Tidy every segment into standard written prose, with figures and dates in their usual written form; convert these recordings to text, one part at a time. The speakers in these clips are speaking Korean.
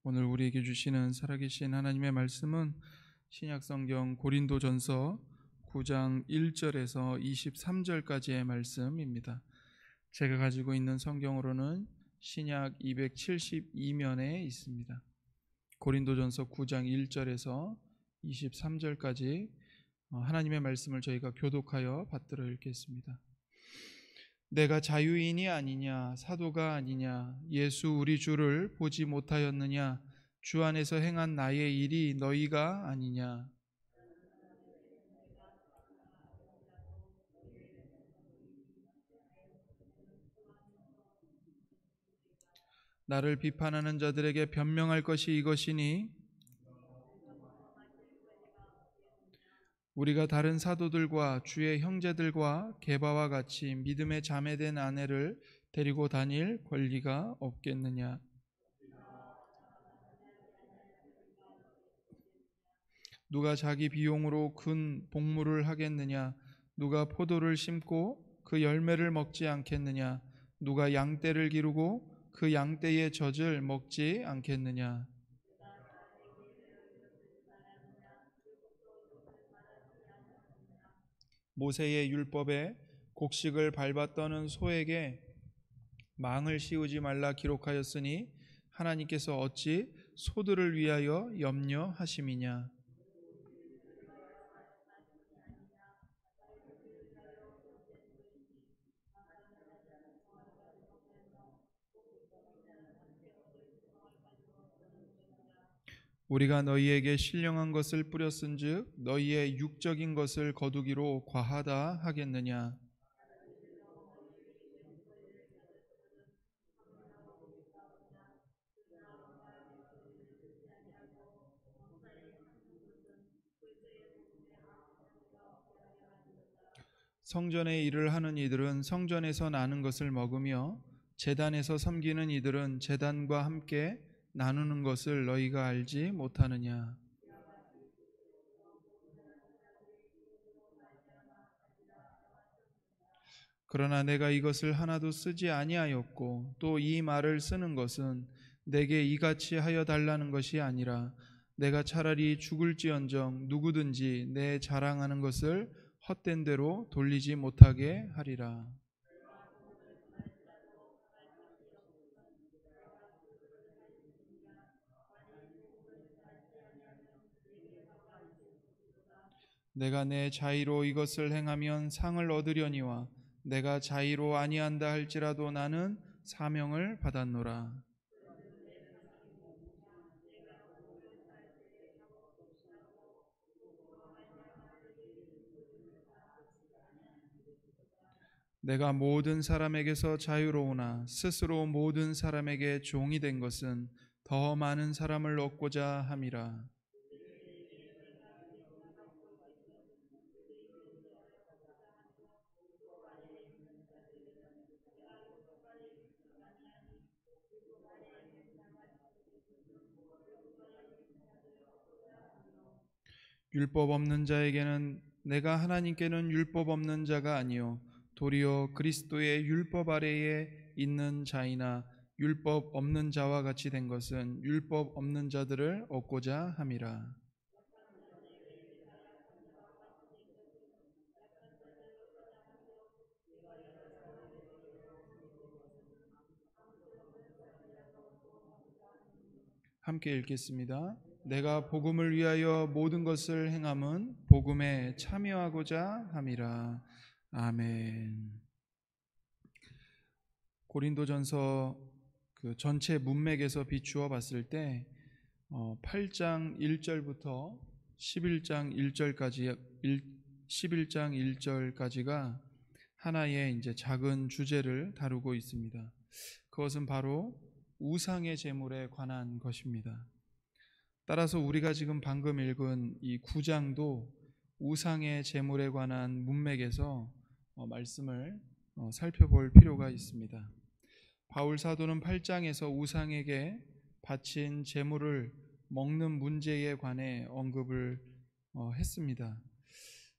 오늘 우리에게 주시는 살아계신 하나님의 말씀은 신약성경 고린도전서 9장 1절에서 23절까지의 말씀입니다. 제가 가지고 있는 성경으로는 신약 272면에 있습니다. 고린도전서 9장 1절에서 23절까지 하나님의 말씀을 저희가 교독하여 받들어 읽겠습니다. 내가 자유인이 아니냐, 사도가 아니냐, 예수 우리 주를 보지 못하였느냐, 주 안에서 행한 나의 일이 너희가 아니냐. 나를 비판하는 자들에게 변명할 것이 이것이니, 우리가 다른 사도들과 주의 형제들과 게바와 같이 믿음에 자매된 아내를 데리고 다닐 권리가 없겠느냐. 누가 자기 비용으로 큰 복물을 하겠느냐. 누가 포도를 심고 그 열매를 먹지 않겠느냐. 누가 양떼를 기르고 그 양떼의 젖을 먹지 않겠느냐. 모세의 율법에 곡식을 밟아 떠는 소에게 망을 씌우지 말라 기록하였으니 하나님께서 어찌 소들을 위하여 염려하심이냐. 우리가 너희에게 신령한 것을 뿌렸은즉 너희의 육적인 것을 거두기로 과하다 하겠느냐. 성전의 일을 하는 이들은 성전에서 나는 것을 먹으며 제단에서 섬기는 이들은 제단과 함께 나누는 것을 너희가 알지 못하느냐. 그러나 내가 이것을 하나도 쓰지 아니하였고 또 이 말을 쓰는 것은 내게 이같이 하여 달라는 것이 아니라 내가 차라리 죽을지언정 누구든지 내 자랑하는 것을 헛된 대로 돌리지 못하게 하리라. 내가 내 자의로 이것을 행하면 상을 얻으려니와 내가 자의로 아니한다 할지라도 나는 사명을 받았노라. 내가 모든 사람에게서 자유로우나 스스로 모든 사람에게 종이 된 것은 더 많은 사람을 얻고자 함이라. 율법 없는 자에게는 내가 하나님께는 율법 없는 자가 아니요 도리어 그리스도의 율법 아래에 있는 자이나 율법 없는 자와 같이 된 것은 율법 없는 자들을 얻고자 함이라. 함께 읽겠습니다. 내가 복음을 위하여 모든 것을 행함은 복음에 참여하고자 함이라. 아멘. 고린도전서 그 전체 문맥에서 비추어 봤을 때 8장 1절부터 11장 1절까지가 하나의 이제 작은 주제를 다루고 있습니다. 그것은 바로 우상의 제물에 관한 것입니다. 따라서 우리가 지금 방금 읽은 이 9장도 우상의 제물에 관한 문맥에서 말씀을 살펴볼 필요가 있습니다. 바울 사도는 8장에서 우상에게 바친 제물을 먹는 문제에 관해 언급을 했습니다.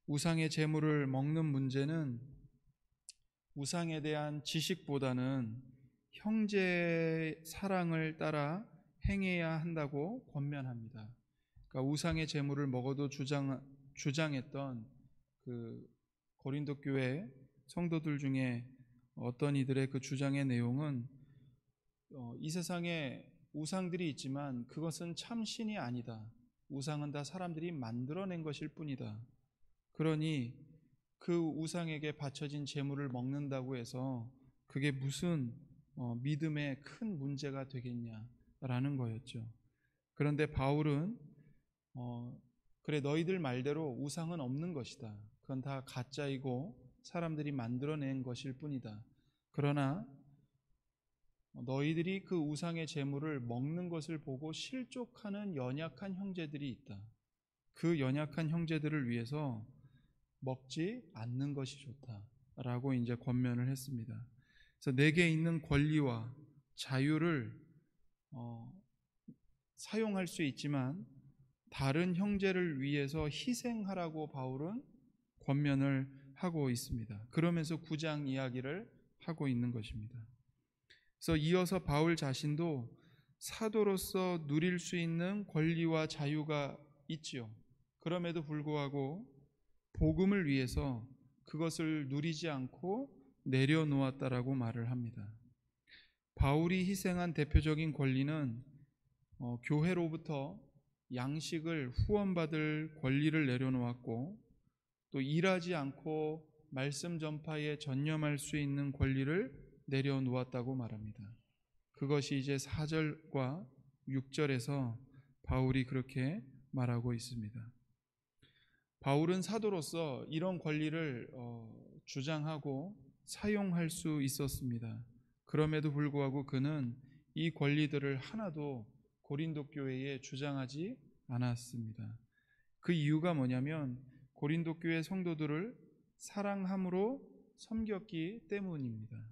우상의 제물을 먹는 문제는 우상에 대한 지식보다는 형제 사랑을 따라 행해야 한다고 권면합니다. 그러니까 우상의 제물을 먹어도 주장했던 그 고린도 교회 성도들 중에 어떤 이들의 그 주장의 내용은 이 세상에 우상들이 있지만 그것은 참 신이 아니다. 우상은 다 사람들이 만들어낸 것일 뿐이다. 그러니 그 우상에게 바쳐진 제물을 먹는다고 해서 그게 무슨 믿음에 큰 문제가 되겠냐라는 거였죠. 그런데 바울은 그래 너희들 말대로 우상은 없는 것이다. 그건 다 가짜이고 사람들이 만들어낸 것일 뿐이다. 그러나 너희들이 그 우상의 제물을 먹는 것을 보고 실족하는 연약한 형제들이 있다. 그 연약한 형제들을 위해서 먹지 않는 것이 좋다라고 이제 권면을 했습니다. 그래서 내게 있는 권리와 자유를 사용할 수 있지만 다른 형제를 위해서 희생하라고 바울은 권면을 하고 있습니다. 그러면서 9장 이야기를 하고 있는 것입니다. 그래서 이어서 바울 자신도 사도로서 누릴 수 있는 권리와 자유가 있지요. 그럼에도 불구하고 복음을 위해서 그것을 누리지 않고 내려놓았다라고 말을 합니다. 바울이 희생한 대표적인 권리는 교회로부터 양식을 후원받을 권리를 내려놓았고 또 일하지 않고 말씀 전파에 전념할 수 있는 권리를 내려놓았다고 말합니다. 그것이 이제 4절과 6절에서 바울이 그렇게 말하고 있습니다. 바울은 사도로서 이런 권리를 주장하고 사용할 수 있었습니다. 그럼에도 불구하고 그는 이 권리들을 하나도 고린도 교회에 주장하지 않았습니다. 그 이유가 뭐냐면 고린도 교회 성도들을 사랑함으로 섬겼기 때문입니다.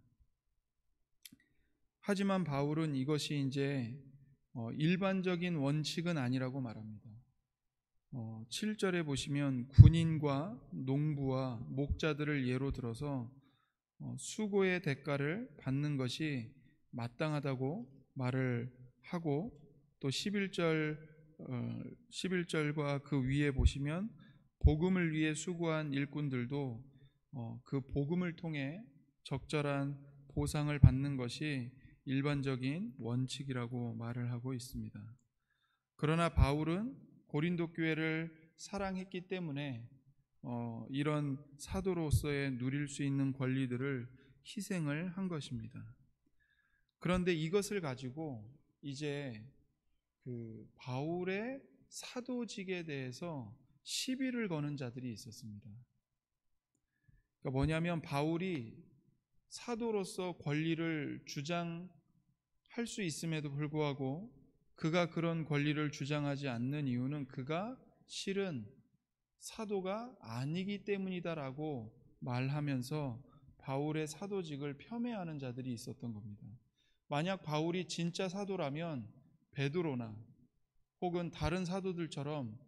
하지만 바울은 이것이 이제 일반적인 원칙은 아니라고 말합니다. 7절에 보시면 군인과 농부와 목자들을 예로 들어서 수고의 대가를 받는 것이 마땅하다고 말을 하고 또 11절과 그 위에 보시면 복음을 위해 수고한 일꾼들도 그 복음을 통해 적절한 보상을 받는 것이 일반적인 원칙이라고 말을 하고 있습니다. 그러나 바울은 고린도 교회를 사랑했기 때문에 이런 사도로서의 누릴 수 있는 권리들을 희생을 한 것입니다. 그런데 이것을 가지고 이제 그 바울의 사도직에 대해서 시비를 거는 자들이 있었습니다. 그러니까 뭐냐면 바울이 사도로서 권리를 주장할 수 있음에도 불구하고 그가 그런 권리를 주장하지 않는 이유는 그가 실은 사도가 아니기 때문이다라고 말하면서 바울의 사도직을 폄훼하는 자들이 있었던 겁니다. 만약 바울이 진짜 사도라면 베드로나 혹은 다른 사도들처럼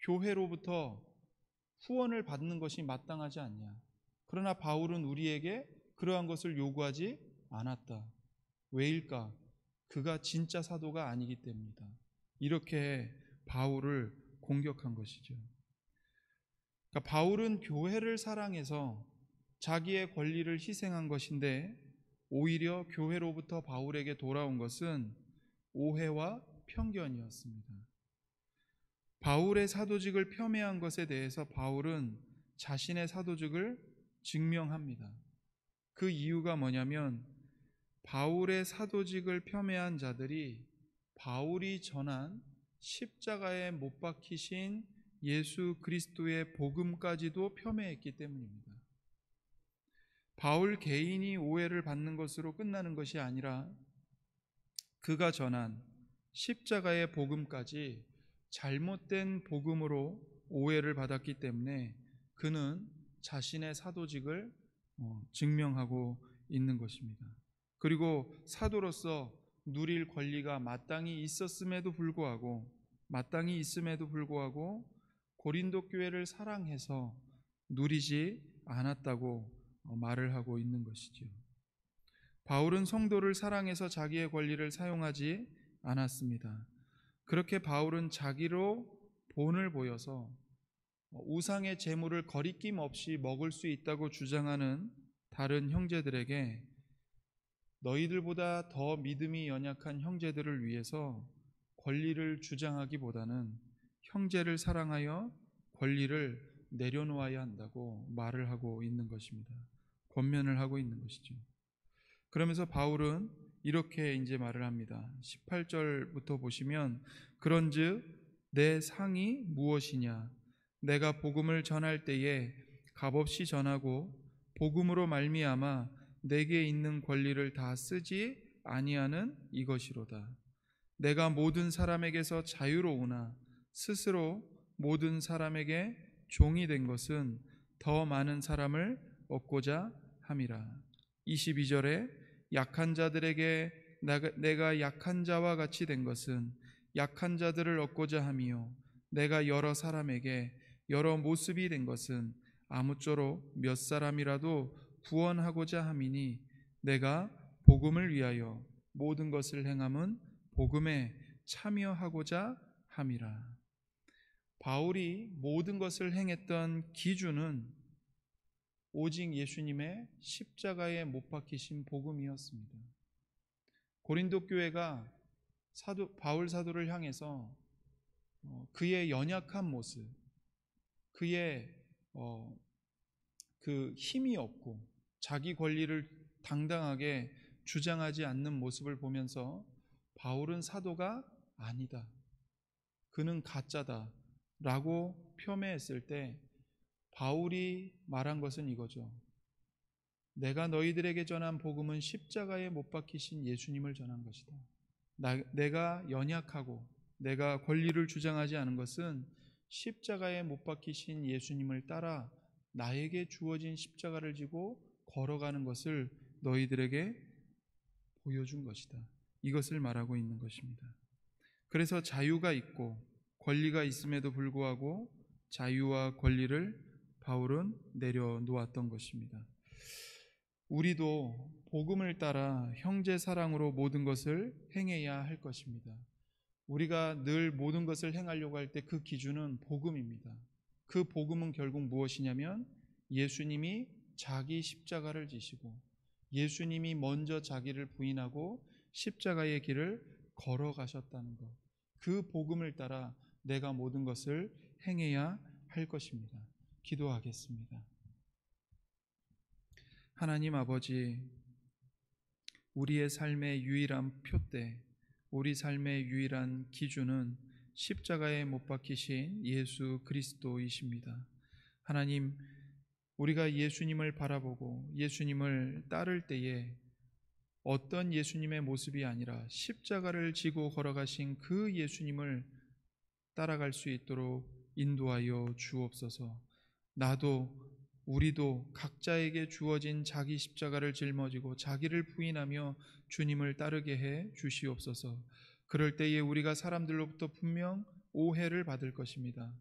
교회로부터 후원을 받는 것이 마땅하지 않냐. 그러나 바울은 우리에게 그러한 것을 요구하지 않았다. 왜일까? 그가 진짜 사도가 아니기 때문이다. 이렇게 바울을 공격한 것이죠. 그러니까 바울은 교회를 사랑해서 자기의 권리를 희생한 것인데 오히려 교회로부터 바울에게 돌아온 것은 오해와 편견이었습니다. 바울의 사도직을 폄훼한 것에 대해서 바울은 자신의 사도직을 증명합니다. 그 이유가 뭐냐면 바울의 사도직을 폄훼한 자들이 바울이 전한 십자가에 못 박히신 예수 그리스도의 복음까지도 폄훼했기 때문입니다. 바울 개인이 오해를 받는 것으로 끝나는 것이 아니라 그가 전한 십자가의 복음까지 잘못된 복음으로 오해를 받았기 때문에 그는 자신의 사도직을 증명하고 있는 것입니다. 그리고 사도로서 누릴 권리가 마땅히 있음에도 불구하고 고린도 교회를 사랑해서 누리지 않았다고 말을 하고 있는 것이지요. 바울은 성도를 사랑해서 자기의 권리를 사용하지 않았습니다. 그렇게 바울은 자기로 본을 보여서 우상의 제물을 거리낌 없이 먹을 수 있다고 주장하는 다른 형제들에게 너희들보다 더 믿음이 연약한 형제들을 위해서 권리를 주장하기보다는 형제를 사랑하여 권리를 내려놓아야 한다고 말을 하고 있는 것입니다. 권면을 하고 있는 것이죠. 그러면서 바울은 이렇게 이제 말을 합니다. 18절부터 보시면 그런즉 내 상이 무엇이냐? 내가 복음을 전할 때에 값없이 전하고 복음으로 말미암아 내게 있는 권리를 다 쓰지 아니하는 이것이로다. 내가 모든 사람에게서 자유로우나 스스로 모든 사람에게 종이 된 것은 더 많은 사람을 얻고자 함이라. 22절에 약한 자들에게 내가 약한 자와 같이 된 것은 약한 자들을 얻고자 함이요 내가 여러 사람에게 여러 모습이 된 것은 아무쪼록 몇 사람이라도 구원하고자 함이니 내가 복음을 위하여 모든 것을 행함은 복음에 참여하고자 함이라. 바울이 모든 것을 행했던 기준은 오직 예수님의 십자가에 못 박히신 복음이었습니다. 고린도 교회가 바울 사도를 향해서 그의 연약한 모습, 그의 그 힘이 없고 자기 권리를 당당하게 주장하지 않는 모습을 보면서 바울은 사도가 아니다, 그는 가짜다 라고 폄훼했을 때 바울이 말한 것은 이거죠. 내가 너희들에게 전한 복음은 십자가에 못 박히신 예수님을 전한 것이다. 내가 연약하고 내가 권리를 주장하지 않은 것은 십자가에 못 박히신 예수님을 따라 나에게 주어진 십자가를 지고 걸어가는 것을 너희들에게 보여준 것이다. 이것을 말하고 있는 것입니다. 그래서 자유가 있고 권리가 있음에도 불구하고 자유와 권리를 바울은 내려놓았던 것입니다. 우리도 복음을 따라 형제 사랑으로 모든 것을 행해야 할 것입니다. 우리가 늘 모든 것을 행하려고 할 때 그 기준은 복음입니다. 그 복음은 결국 무엇이냐면 예수님이 자기 십자가를 지시고 예수님이 먼저 자기를 부인하고 십자가의 길을 걸어가셨다는 것, 그 복음을 따라 내가 모든 것을 행해야 할 것입니다. 기도하겠습니다. 하나님 아버지, 우리의 삶의 유일한 표대, 우리 삶의 유일한 기준은 십자가에 못 박히신 예수 그리스도이십니다. 하나님, 우리가 예수님을 바라보고 예수님을 따를 때에 어떤 예수님의 모습이 아니라 십자가를 지고 걸어가신 그 예수님을 따라갈 수 있도록 인도하여 주옵소서. 우리도 각자에게 주어진 자기 십자가를 짊어지고 자기를 부인하며 주님을 따르게 해 주시옵소서. 그럴 때에 우리가 사람들로부터 분명 오해를 받을 것입니다.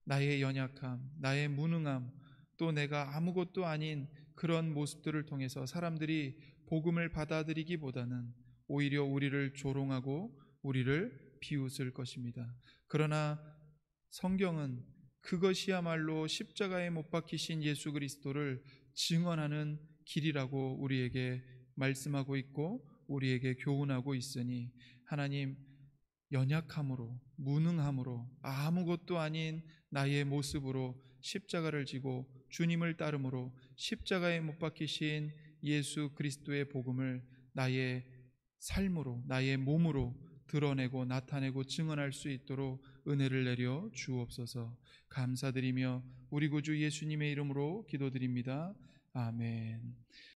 나의 연약함, 나의 무능함, 또 내가 아무것도 아닌 그런 모습들을 통해서 사람들이 복음을 받아들이기보다는 오히려 우리를 조롱하고 우리를 비웃을 것입니다. 그러나 성경은 그것이야말로 십자가에 못 박히신 예수 그리스도를 증언하는 길이라고 우리에게 말씀하고 있고 우리에게 교훈하고 있으니 하나님, 연약함으로 무능함으로 아무것도 아닌 나의 모습으로 십자가를 지고 주님을 따름으로 십자가에 못 박히신 예수 그리스도의 복음을 나의 삶으로 나의 몸으로 드러내고 나타내고 증언할 수 있도록 은혜를 내려 주옵소서. 감사드리며 우리 구주 예수님의 이름으로 기도드립니다. 아멘.